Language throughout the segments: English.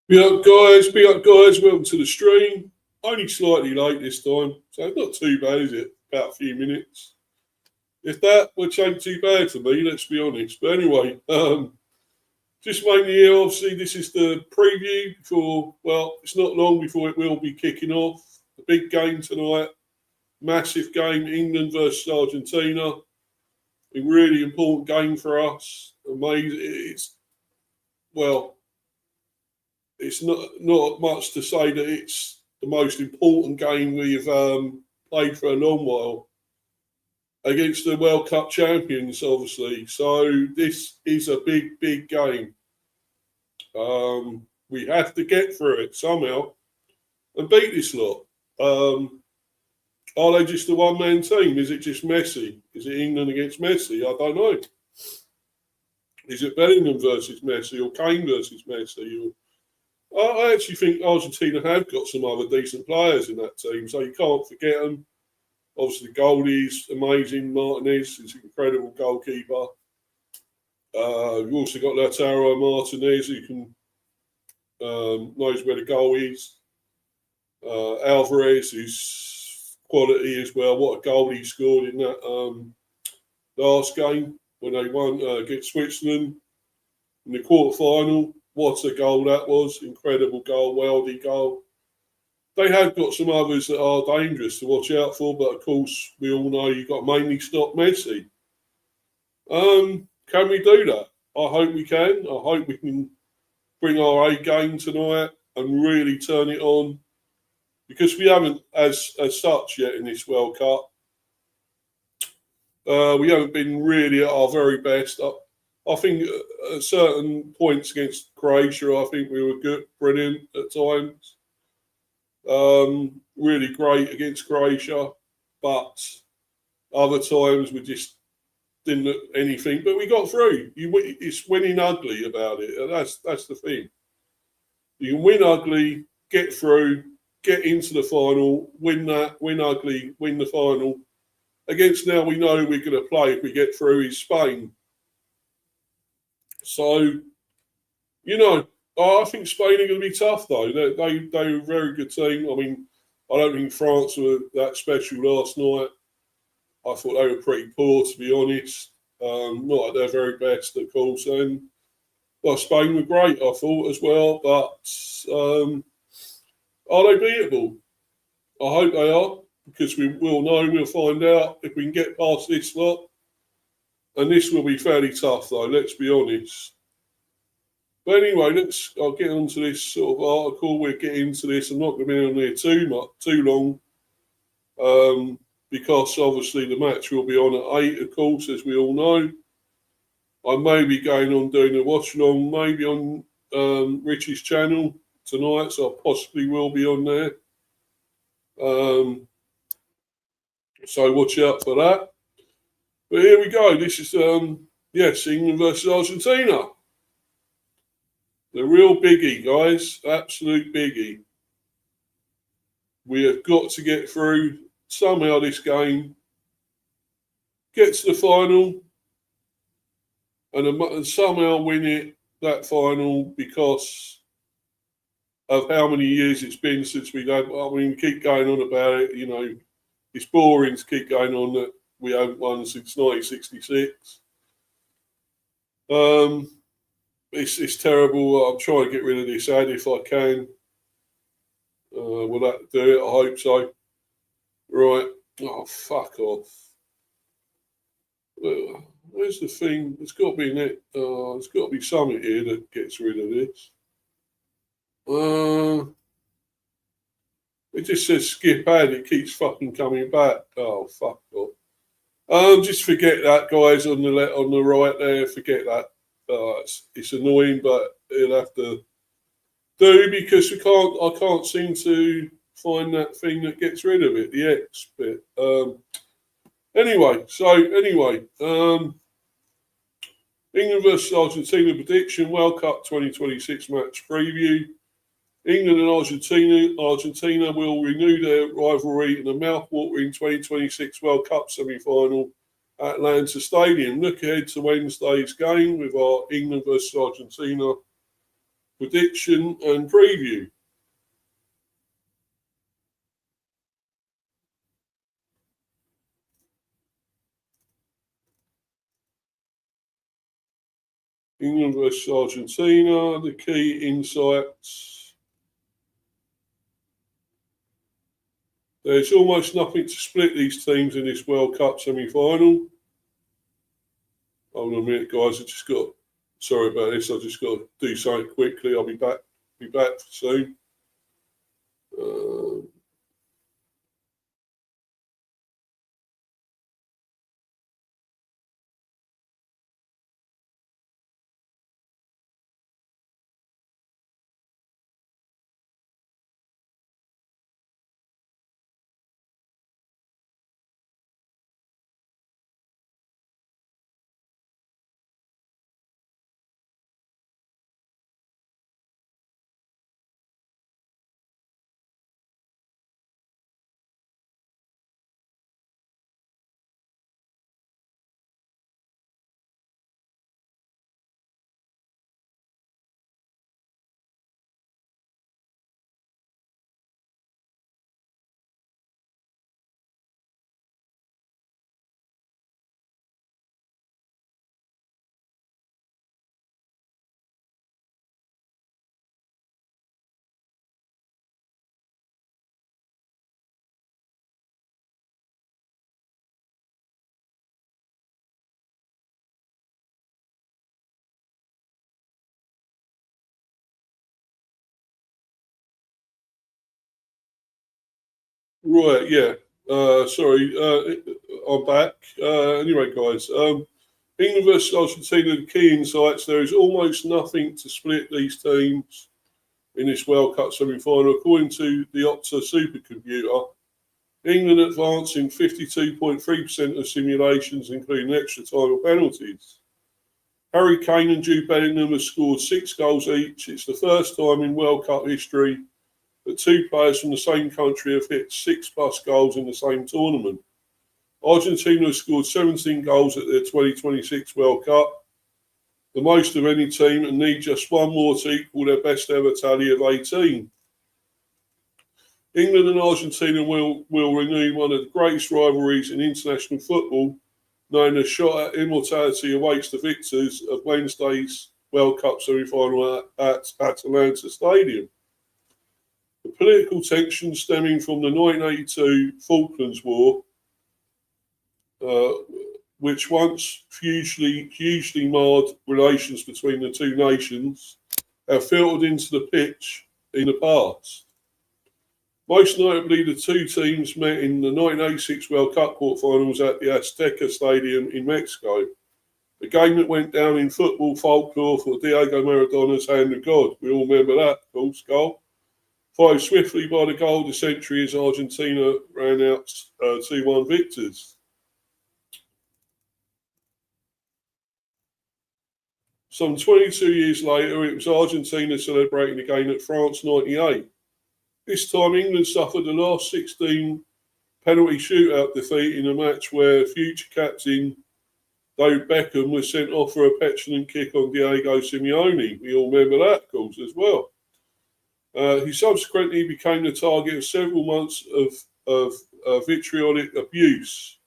Big up guys, welcome to the stream. Only slightly late this time, so not too bad, is it? About a few minutes. If that, which ain't too bad for me, let's be honest. But anyway, just mainly here, obviously this is the preview for, well, it's not long before it will be kicking off. The big game tonight, massive game, England versus Argentina. A really important game for us. Amazing. It's not much to say that it's the most important game we've played for a long while against the World Cup champions, obviously. So this is a big game. We have to get through it somehow and beat this lot. Are they just a one-man team? Is it just Messi? Is it England against Messi? I don't know. Is it Bellingham versus Messi or Kane versus Messi? I actually think Argentina have got some other decent players in that team, so you can't forget them. Obviously, Goldie's amazing. Martinez is an incredible goalkeeper. You've also got Lautaro Martinez, who can knows where the goal is. Alvarez, who's quality as well. What a goal he scored in that last game when they won against Switzerland in the quarter-final. What a goal that was. Incredible goal, worldy goal. They have got some others that are dangerous to watch out for, but of course, we all know you've got to mainly stop Messi. Can we do that? I hope we can. I hope we can bring our A game tonight and really turn it on, because we haven't as such yet in this World Cup. We haven't been really at our very best. I think at certain points against Croatia, I think we were good, brilliant at times. Really great against Croatia, but other times we just didn't look anything. But we got through. It's winning ugly about it. And that's the thing. You can win ugly, get through, get into the final, win ugly, win the final. Against now we know we're going to play if we get through is Spain. So, I think Spain are going to be tough, though. They're a very good team. I mean, I don't think France were that special last night. I thought they were pretty poor, to be honest. Not at their very best, of course. And Spain were great, I thought, as well. But are they beatable? I hope they are, because we will know. We'll find out if we can get past this lot. And this will be fairly tough, though, let's be honest. But anyway, I'll get onto this sort of article. We'll get into this. I'm not going to be on here too long, because obviously the match will be on at 8, of course, as we all know. I may be going on doing a watch-along, maybe on Richie's channel tonight, so I possibly will be on there. So watch out for that. But here we go. This is, England versus Argentina. The real biggie, guys. Absolute biggie. We have got to get through somehow this game, get to the final, and somehow win that final, because of how many years it's been since we had. I mean, we keep going on about it. It's boring to keep going on that we haven't won since 1966. It's terrible. I'm trying to get rid of this ad if I can. Will that do it? I hope so. Right. Oh, fuck off. Where's the thing? There's got to be in it. There's got to be something here that gets rid of this. It just says skip ad. It keeps fucking coming back. Oh, fuck off. Just forget that, guys, on the right there. Forget that. It's annoying, but it'll have to do, because I can't seem to find that thing that gets rid of it, the X bit. Anyway, England versus Argentina prediction, World Cup 2026 match preview. England and Argentina will renew their rivalry in a mouth-watering 2026 World Cup semi-final at Atlanta Stadium. Look ahead to Wednesday's game with our England versus Argentina prediction and preview. England versus Argentina, the key insights. There's almost nothing to split these teams in this World Cup semi-final. Hold on a minute, guys. Sorry about this. I just got to do something quickly. I'll be back soon. Right, yeah. Sorry, I'm back. Anyway, guys, England versus Argentina, the key insights. There is almost nothing to split these teams in this World Cup semi-final. According to the Opta supercomputer, England advance in 52.3% of simulations, including extra time or penalties. Harry Kane and Jude Bellingham have scored 6 goals each. It's the first time in World Cup history that 2 players from the same country have hit 6+ goals in the same tournament. Argentina has scored 17 goals at their 2026 World Cup, the most of any team, and need just one more to equal their best ever tally of 18. England and Argentina will renew one of the greatest rivalries in international football, known as shot at immortality awaits the victors of Wednesday's World Cup semi-final at Atalanta Stadium. The political tension stemming from the 1982 Falklands War, which once hugely marred relations between the two nations, have filtered into the pitch in the past. Most notably, the two teams met in the 1986 World Cup quarterfinals at the Azteca Stadium in Mexico, a game that went down in football folklore for Diego Maradona's hand of God. We all remember that, of course, goal. Followed swiftly by the goal of the century as Argentina ran out 2-1 victors. Some 22 years later, it was Argentina celebrating again at France 98. This time, England suffered the last 16 penalty shootout defeat in a match where future captain David Beckham was sent off for a petulant kick on Diego Simeone. We all remember that, of course, as well. He subsequently became the target of several months of vitriolic abuse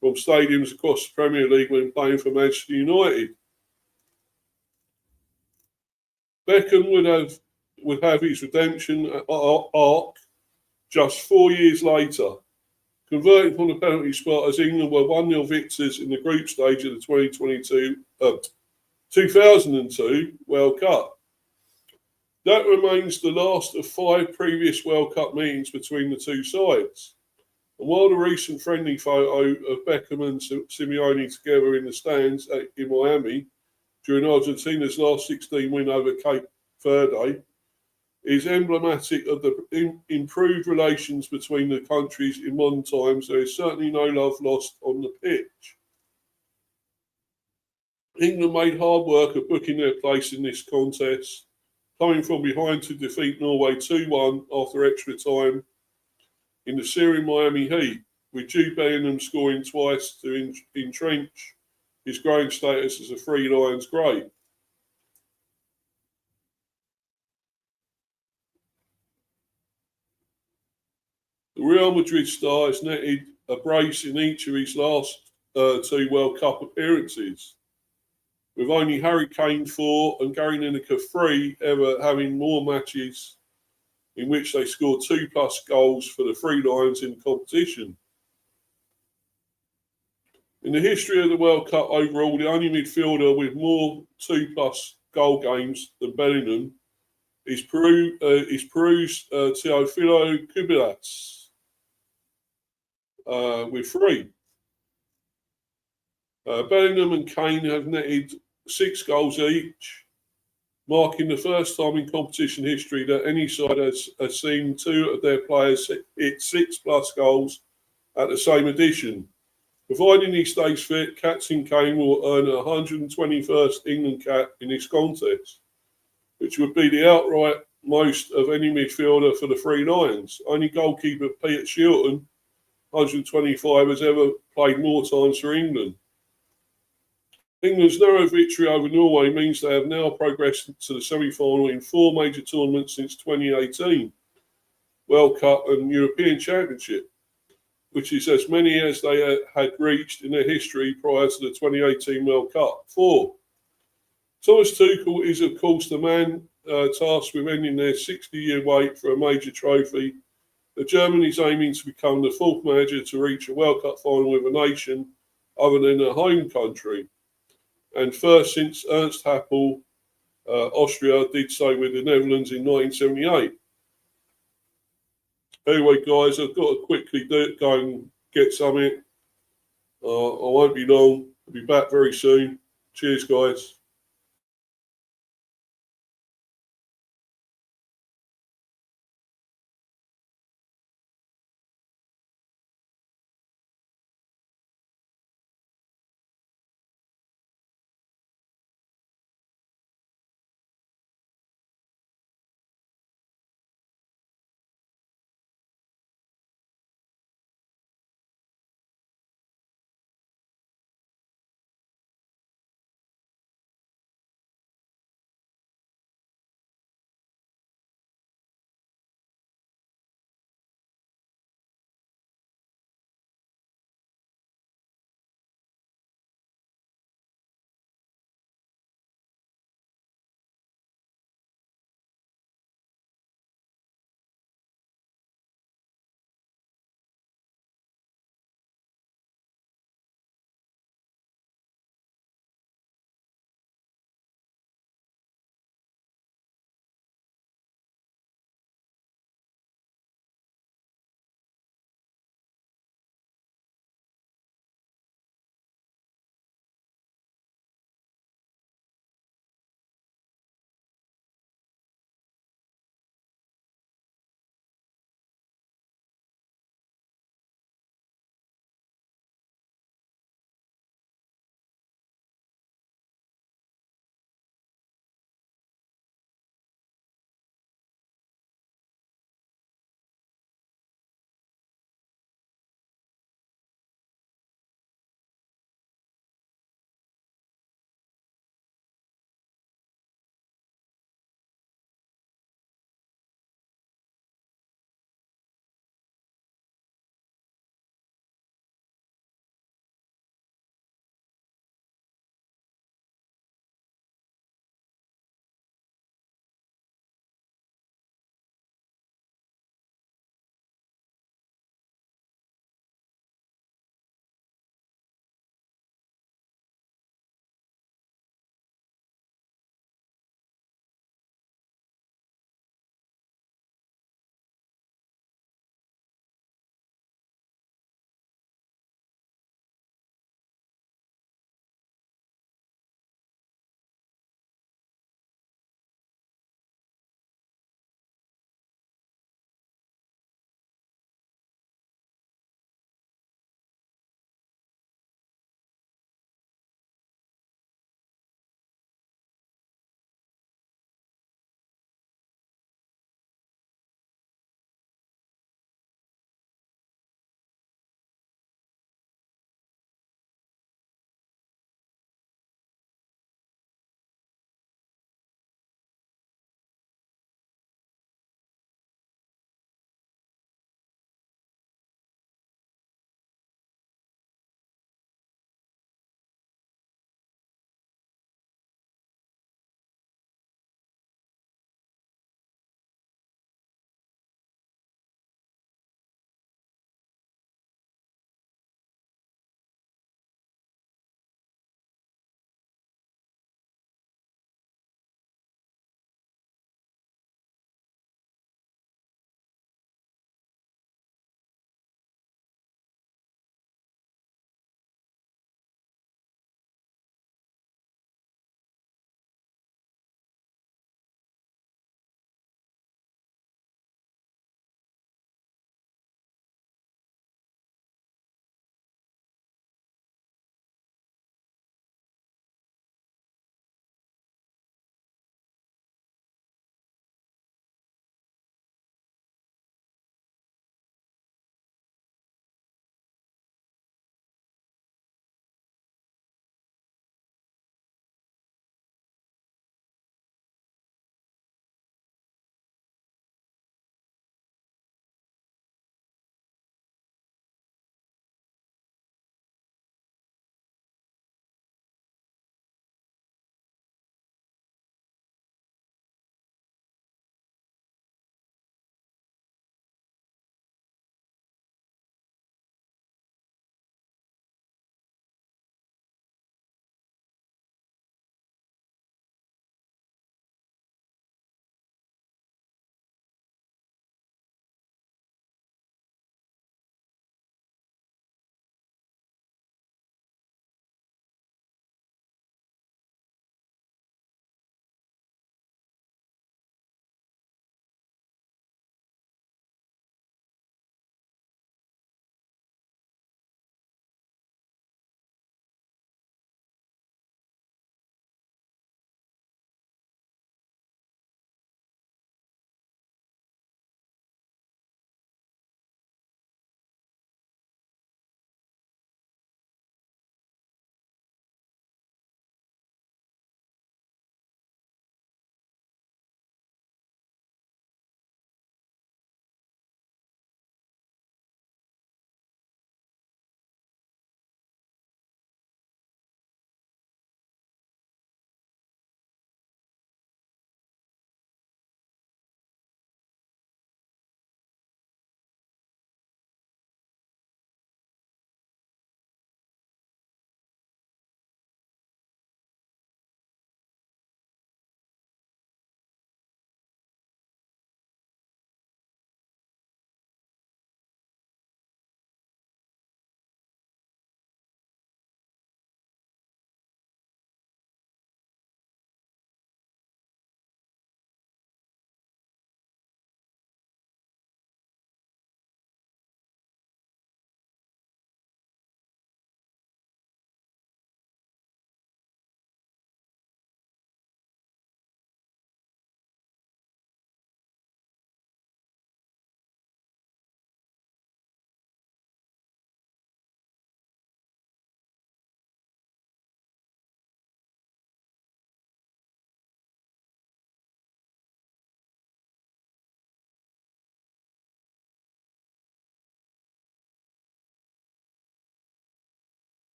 from stadiums across the Premier League when playing for Manchester United. Beckham would have his redemption arc just 4 years later, converting from the penalty spot as England were 1-0 victors in the group stage of the 2002 World Cup. That remains the last of 5 previous World Cup meetings between the two sides. And while the recent friendly photo of Beckham and Simeone together in the stands in Miami during Argentina's last 16 win over Cape Verde is emblematic of the improved relations between the countries in modern times, there is certainly no love lost on the pitch. England made hard work of booking their place in this contest, coming from behind to defeat Norway 2-1 after extra time in the Syrian Miami Heat, with Jude Bellingham scoring twice to entrench his growing status as a Three Lions great. Real Madrid star has netted a brace in each of his last two World Cup appearances, with only Harry Kane 4 and Gary Lineker 3 ever having more matches in which they scored 2+ goals for the Three Lions in the competition. In the history of the World Cup overall, the only midfielder with more 2+ goal games than Bellingham is Peru's Teofilo Cubillas with 3. Bellingham and Kane have netted 6 goals each, marking the first time in competition history that any side has seen 2 of their players hit 6+ goals at the same edition. Providing he stays fit, Captain Kane will earn a 121st England cap in this contest, which would be the outright most of any midfielder for the Three Lions. Only goalkeeper Peter Shilton, 125, has ever played more times for England. England's narrow victory over Norway means they have now progressed to the semi-final in 4 major tournaments since 2018, World Cup and European Championship, which is as many as they had reached in their history prior to the 2018 World Cup. 4. Thomas Tuchel is, of course, the man tasked with ending their 60-year wait for a major trophy. The German is aiming to become the 4th manager to reach a World Cup final with a nation other than their home country, and first since Ernst Happel, Austria, did so with the Netherlands in 1978. Anyway, guys, I've got to quickly go and get something. I won't be long. I'll be back very soon. Cheers, guys.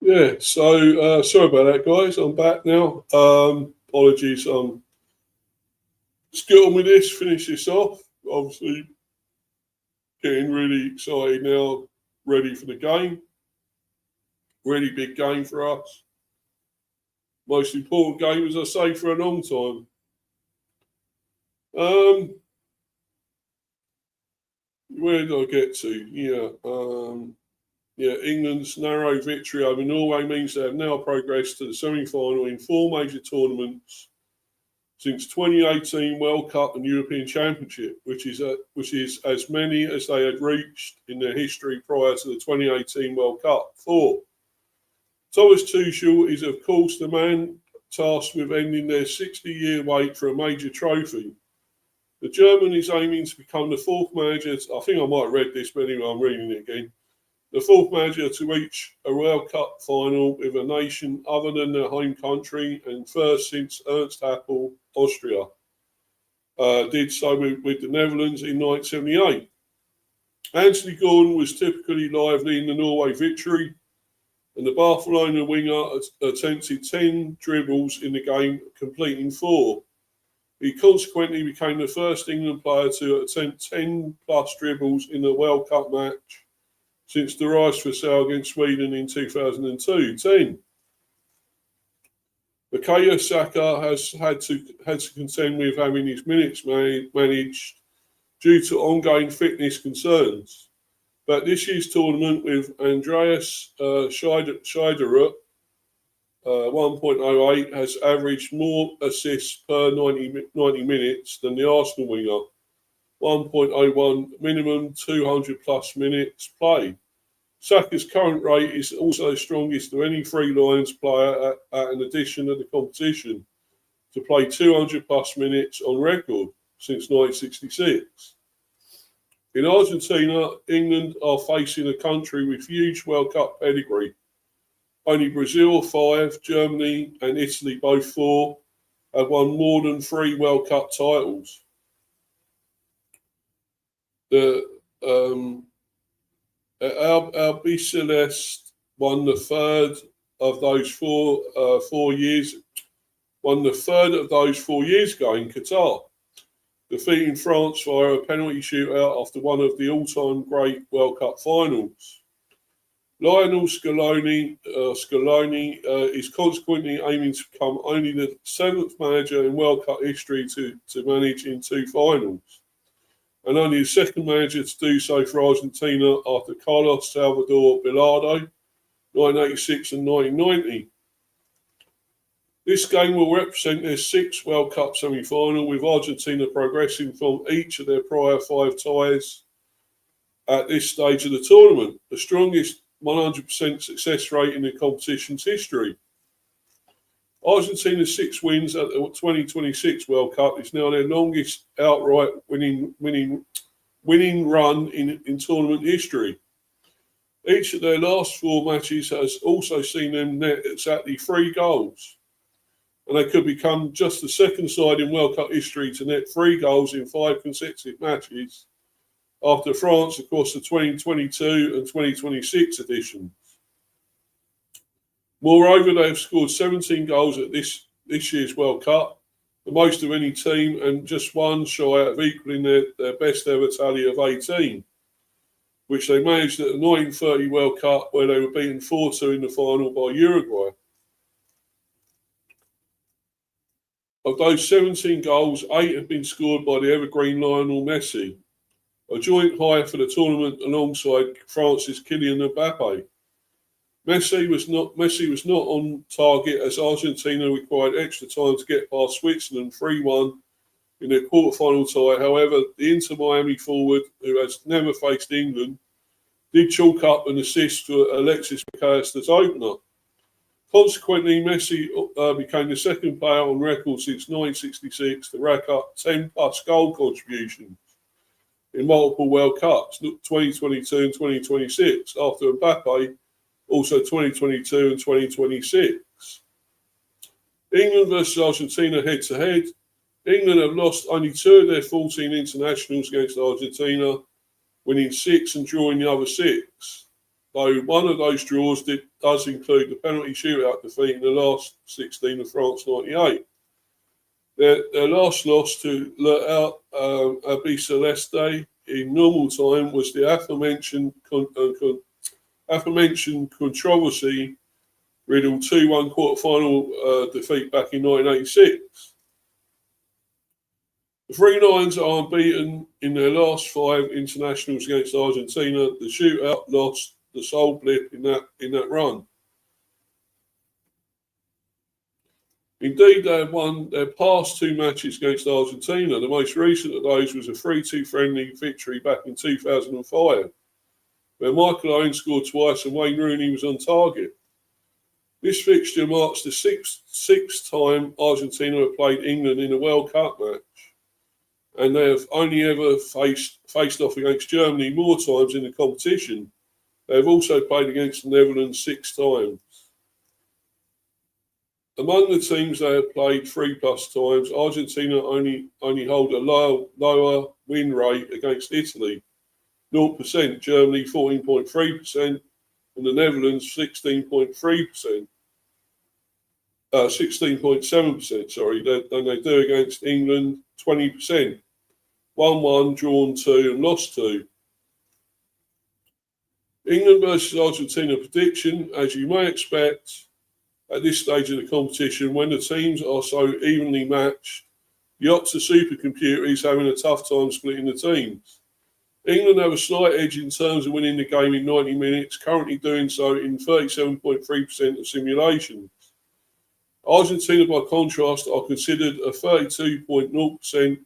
Yeah, so sorry about that, guys. I'm back now. Apologies. Let's get on with this, finish this off. Obviously, getting really excited now, ready for the game. Really big game for us. Most important game, as I say, for a long time. Where did I get to? England's narrow victory over Norway means they have now progressed to the semi-final in 4 major tournaments since 2018 World Cup and European Championship, which is as many as they had reached in their history prior to the 2018 World Cup. 4. Thomas Tuchel is, of course, the man tasked with ending their 60-year wait for a major trophy. The German is aiming to become the 4th manager. I think I might have read this, but anyway, I'm reading it again. The 4th manager to reach a World Cup final with a nation other than their home country, and first since Ernst Happel, Austria, did so with the Netherlands in 1978. Anthony Gordon was typically lively in the Norway victory, and the Barcelona winger attempted 10 dribbles in the game, completing 4. He consequently became the first England player to attempt 10-plus dribbles in a World Cup match since the rise for sale against Sweden in 2002. 10. Bukayo Saka has had to contend with having his minutes managed due to ongoing fitness concerns. But this year's tournament, with Andreas Scheiderup, 1.08, has averaged more assists per 90 minutes than the Arsenal winger, 1.01 minimum 200 plus minutes played. Saka's current rate is also strongest of any Three Lions player at an edition of the competition, to play 200 plus minutes on record since 1966. In Argentina, England are facing a country with huge World Cup pedigree. Only Brazil 5, Germany and Italy both 4 have won more than 3 World Cup titles. The Albiceleste won the third of those 4 years. Won the third of those 4 years ago in Qatar, defeating France via a penalty shootout after one of the all-time great World Cup finals. Lionel Scaloni is consequently aiming to become only the 7th manager in World Cup history to manage in 2 finals, and only the 2nd manager to do so for Argentina after Carlos Salvador Bilardo, 1986 and 1990. This game will represent their 6th World Cup semi-final, with Argentina progressing from each of their prior 5 ties at this stage of the tournament, the strongest 100% success rate in the competition's history. Argentina's 6 wins at the 2026 World Cup is now their longest outright winning run in tournament history. Each of their last 4 matches has also seen them net exactly 3 goals, and they could become just the 2nd side in World Cup history to net 3 goals in 5 consecutive matches, after France across the 2022 and 2026 editions. Moreover, they have scored 17 goals at this year's World Cup, the most of any team, and just 1 shy of equaling their best ever tally of 18, which they managed at the 1930 World Cup, where they were beaten 4-2 in the final by Uruguay. Of those 17 goals, 8 have been scored by the evergreen Lionel Messi, a joint high for the tournament alongside France's Kylian Mbappe. Messi was not on target, as Argentina required extra time to get past Switzerland 3-1 in their quarter-final tie. However, the Inter Miami forward, who has never faced England, did chalk up an assist to Alexis McAllister's opener. Consequently, Messi became the 2nd player on record since 1966 to rack up 10-plus goal contributions in multiple World Cups, 2022 and 2026, after Mbappe, also 2022 and 2026. England versus Argentina head-to-head. England have lost only 2 of their 14 internationals against Argentina, winning 6 and drawing the other 6. though one of those draws does include the penalty shootout defeat in the last 16 of France 98. Their last loss to Abbey Celeste in normal time was the aforementioned controversy riddled 2-1 quarter-final defeat back in 1986. The Three Lions are unbeaten in their last 5 internationals against Argentina. The shootout lost the sole blip in that run. Indeed, they have won their past 2 matches against Argentina. The most recent of those was a 3-2 friendly victory back in 2005, where Michael Owen scored twice and Wayne Rooney was on target. This fixture marks the sixth time Argentina have played England in a World Cup match, and they have only ever faced off against Germany more times in the competition. They have also played against the Netherlands 6 times. Among the teams they have played 3+ times, Argentina only hold a lower win rate against Italy, 0%, Germany 14.3%, and the Netherlands 16.7%, than they do against England, 20%. 1-1, drawn 2, and lost 2. England versus Argentina prediction, as you may expect, at this stage of the competition, when the teams are so evenly matched, the Opta supercomputer is having a tough time splitting the teams. England have a slight edge in terms of winning the game in 90 minutes, currently doing so in 37.3% of simulations. Argentina, by contrast, are considered a 32.0%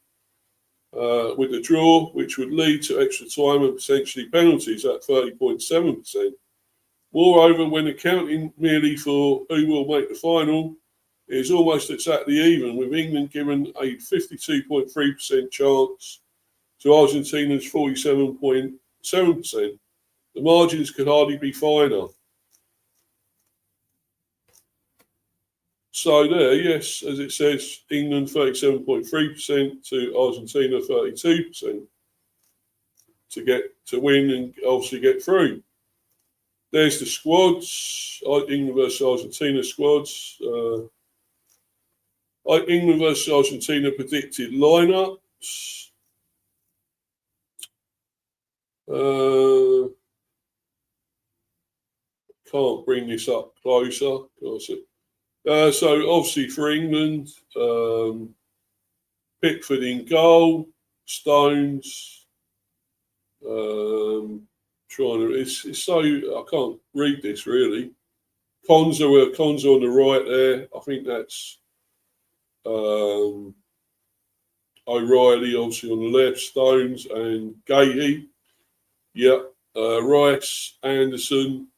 with the draw, which would lead to extra time and potentially penalties at 30.7%. Moreover, when accounting merely for who will make the final, it is almost exactly even, with England given a 52.3% chance to Argentina's 47.7%. The margins could hardly be finer. So there, yes, as it says, England 37.3% to Argentina 32% to win and obviously get through. There's the squads, England versus Argentina squads. England versus Argentina predicted lineups. Can't bring this up closer. So obviously for England, Pickford in goal, Stones. It's so I can't read this really. Konza on the right there. I think that's O'Reilly obviously on the left, Stones and Gahey. Yeah, Rice, Anderson,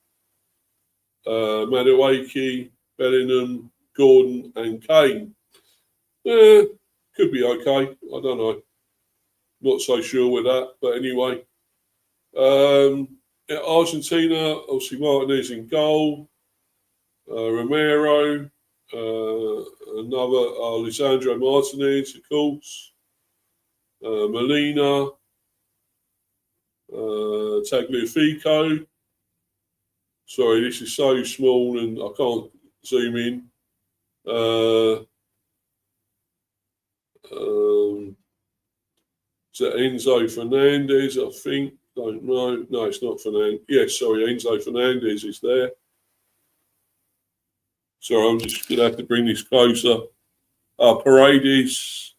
Madueke, Bellingham, Gordon and Kane. Could be okay. I don't know. Not so sure with that, but anyway. Argentina, obviously Martinez in goal, Romero, another Lisandro Martinez, of course, Molina, Tagliafico. Sorry, this is so small and I can't zoom in. Is that Enzo Fernandez, I think? Don't know. No, it's not Fernandez. Yes, sorry, Enzo Fernandez is there. Sorry, I'm just going to have to bring this closer. Paredes,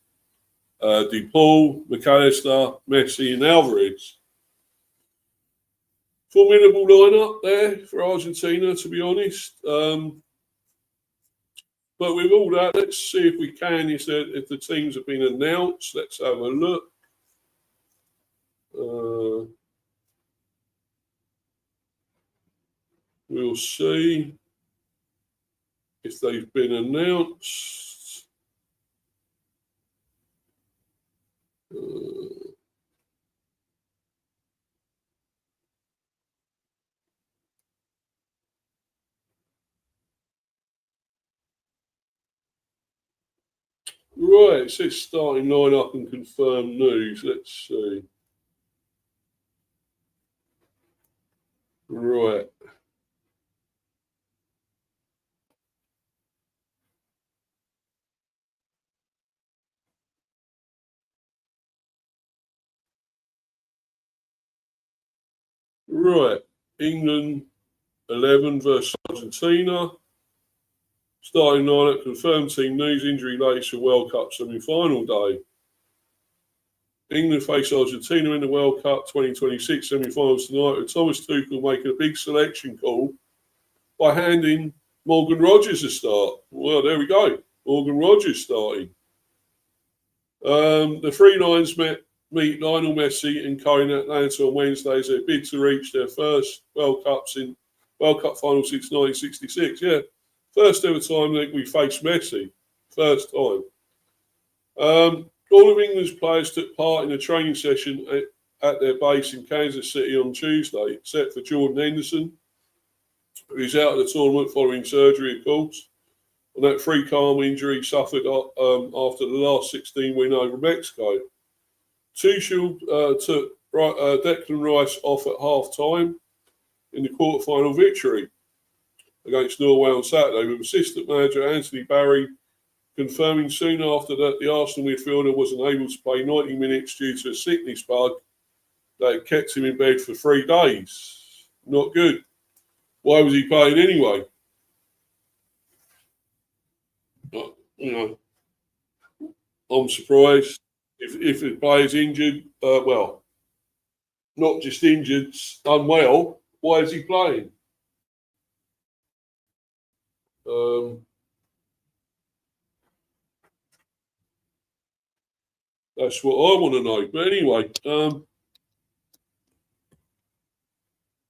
DePaul, McAllister, Messi and Alvarez. Formidable lineup there for Argentina, to be honest. But with all that, let's see if we can, if the teams have been announced. Let's have a look. We'll see if they've been announced. Right, it says starting lineup and confirmed news. Let's see. Right. Right. England 11 versus Argentina. Starting lineup confirmed team news injury latest for World Cup semi-final day. England face Argentina in the World Cup 2026 semi-finals tonight, with Thomas Tuchel making a big selection call by handing Morgan Rogers a start. Well, there we go. Morgan Rogers starting. The three Lions meet Lionel Messi and Kane in Atlanta on Wednesday as they bid to reach their first World Cup final since 1966. Yeah, first ever time that we faced Messi. First time. All of England's players took part in a training session at their base in Kansas City on Tuesday, except for Jordan Henderson, who's out of the tournament following surgery, of course, and that three-calm injury suffered after the last 16 win over Mexico. Tuchel took Declan Rice off at half-time in the quarter-final victory against Norway on Saturday, with assistant manager Anthony Barry confirming soon after that the Arsenal midfielder wasn't able to play 90 minutes due to a sickness bug that had kept him in bed for 3 days. Not good. Why was he playing anyway? You know, I'm surprised if the player's injured. Well, not just injured, unwell. Why is he playing? Um, that's what I want to know. But anyway,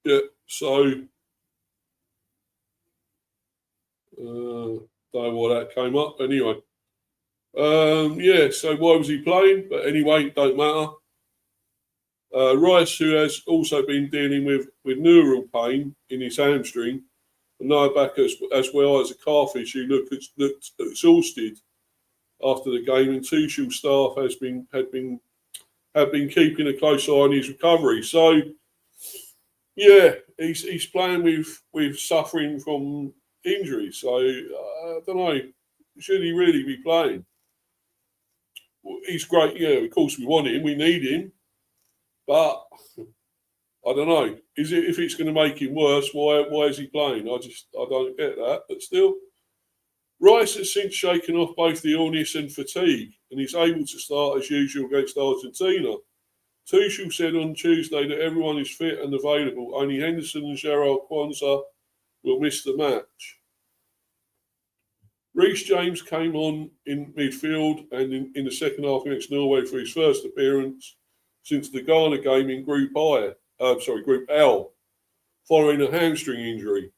yeah. So, don't know why that came up. Anyway, yeah. So why was he playing? But anyway, it don't matter. Rice, who has also been dealing with neural pain in his hamstring, and now back as well as a calf issue, looked exhausted after the game, and Tuchel's staff have been keeping a close eye on his recovery. So, yeah, he's playing with suffering from injury. So I don't know. Should he really be playing? He's great. Yeah, of course we want him. We need him. But I don't know. Is it if it's going to make him worse? Why is he playing? I don't get that. But still, Rice has since shaken off both the illness and fatigue, and he's able to start as usual against Argentina. Tuchel said on Tuesday that everyone is fit and available. Only Henderson and Gerald Kwanzaa will miss the match. Reece James came on in midfield and in the second half against Norway for his first appearance since the Ghana game in Group L, following a hamstring injury.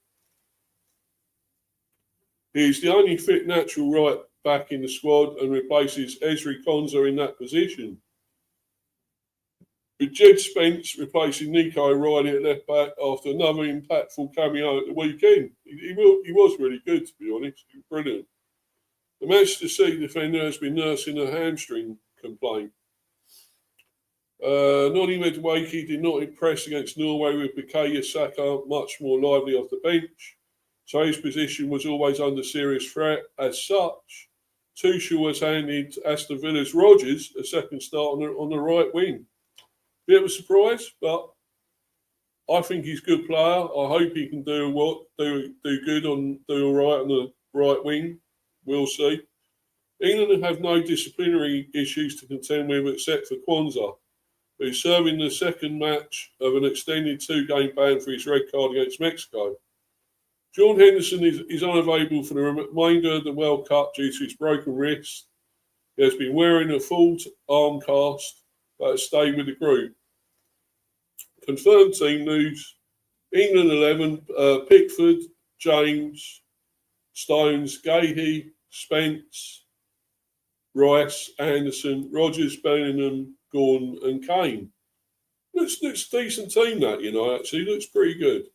He is the only fit natural right back in the squad and replaces Ezri Konsa in that position. With Jed Spence replacing Nico O'Reilly at left back after another impactful cameo at the weekend. He was really good, to be honest. He was brilliant. The Manchester City defender has been nursing a hamstring complaint. Noni Madueke did not impress against Norway, with Bukayo Saka much more lively off the bench, so his position was always under serious threat. As such, Tuchel has handed Aston Villa's Rogers a second start on the right wing. Bit of a surprise, but I think he's a good player. I hope he can do all right on the right wing. We'll see. England have no disciplinary issues to contend with except for Kwanzaa, who's serving the second match of an extended 2-game ban for his red card against Mexico. Jordan Henderson is unavailable for the remainder of the World Cup due to his broken wrist. He has been wearing a full arm cast but has stayed with the group. Confirmed team news. England 11, Pickford, James, Stones, Gahey, Spence, Rice, Anderson, Rogers, Bellingham, Gordon and Kane. Looks a decent team that, actually. Looks pretty good.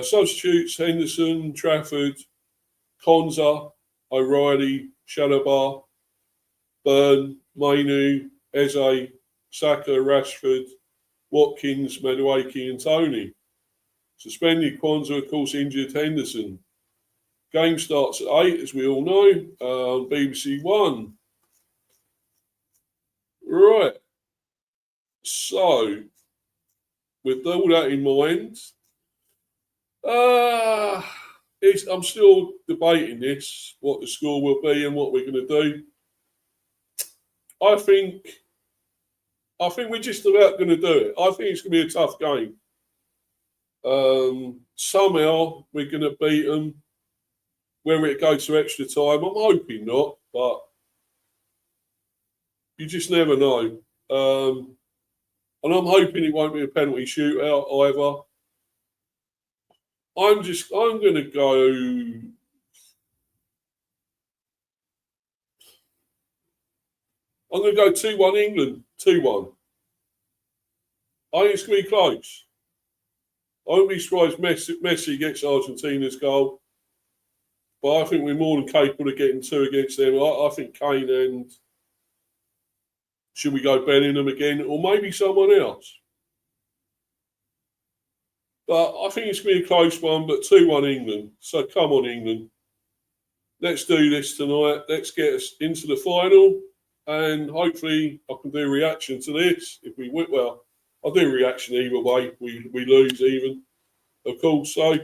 Substitutes, Henderson, Trafford, Konsa, O'Reilly, Chalobah, Byrne, Mainu, Eze, Saka, Rashford, Watkins, Madueke and Tony. Suspended Kwanzaa, of course, injured Henderson. Game starts at 8, as we all know, on BBC One. Right. So, with all that in mind, I'm still debating this, what the score will be and what we're going to do. I think we're just about going to do it. I think it's going to be a tough game. Somehow we're going to beat them. Whether it goes to extra time, I'm hoping not, but you just never know. And I'm hoping it won't be a penalty shootout either. I'm going to go. I'm going to go 2-1 England. 2-1. I think it's going to be close. I won't be surprised Messi gets Argentina's goal. But I think we're more than capable of getting 2 against them. I think Kane and should we go Bellingham again, or maybe someone else. But I think it's going to be a close one, but 2-1 England. So come on, England. Let's do this tonight. Let's get us into the final. And hopefully I can do a reaction to this. If we win, well, I'll do a reaction either way. We lose even, of course. So,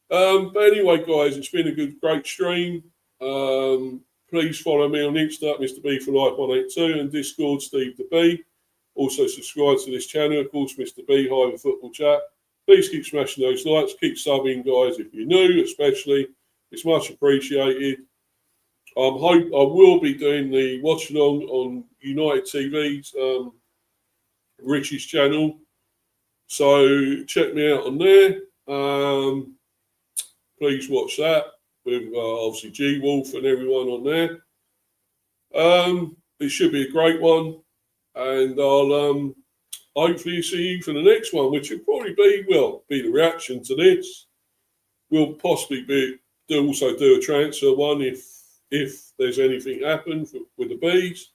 but anyway, guys, it's been a great stream. Please follow me on Insta, Mr. B for Life 182, and Discord, Steve the B. Also subscribe to this channel, of course, Mr. B, Hive Football Chat. Please keep smashing those likes. Keep subbing, guys, if you're new, especially. It's much appreciated. I will be doing the watch along on United TV's Richie's channel. So check me out on there. Please watch that with obviously G Wolf and everyone on there. It should be a great one, and I'll hopefully see you for the next one, which will probably be the reaction to this. We'll possibly do a transfer one if there's anything happen with the bees.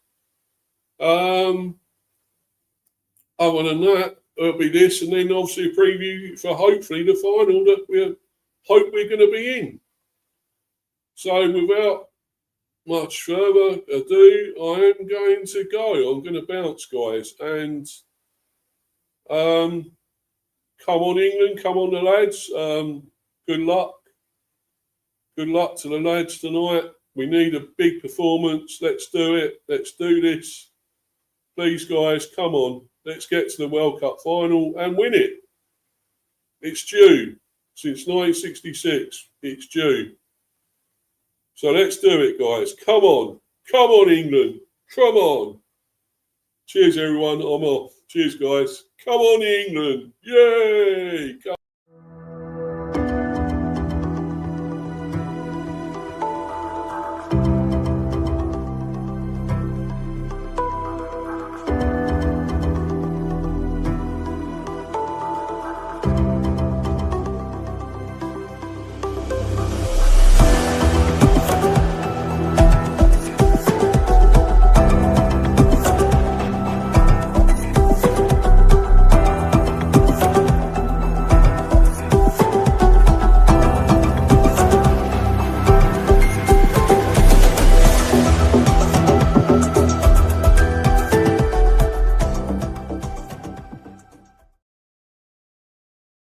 Other than that, it'll be this, and then obviously a preview for hopefully the final that we hope we're going to be in. So without much further ado, I am going to go. I'm going to bounce, guys, and come on, England, come on, the lads. Good luck. Good luck to the lads tonight. We need a big performance. Let's do it. Let's do this. Please, guys, come on. Let's get to the World Cup final and win it. It's due. Since 1966, it's due. So let's do it, guys. Come on. Come on, England. Come on. Cheers, everyone. I'm off. Cheers, guys. Come on, England. Yay.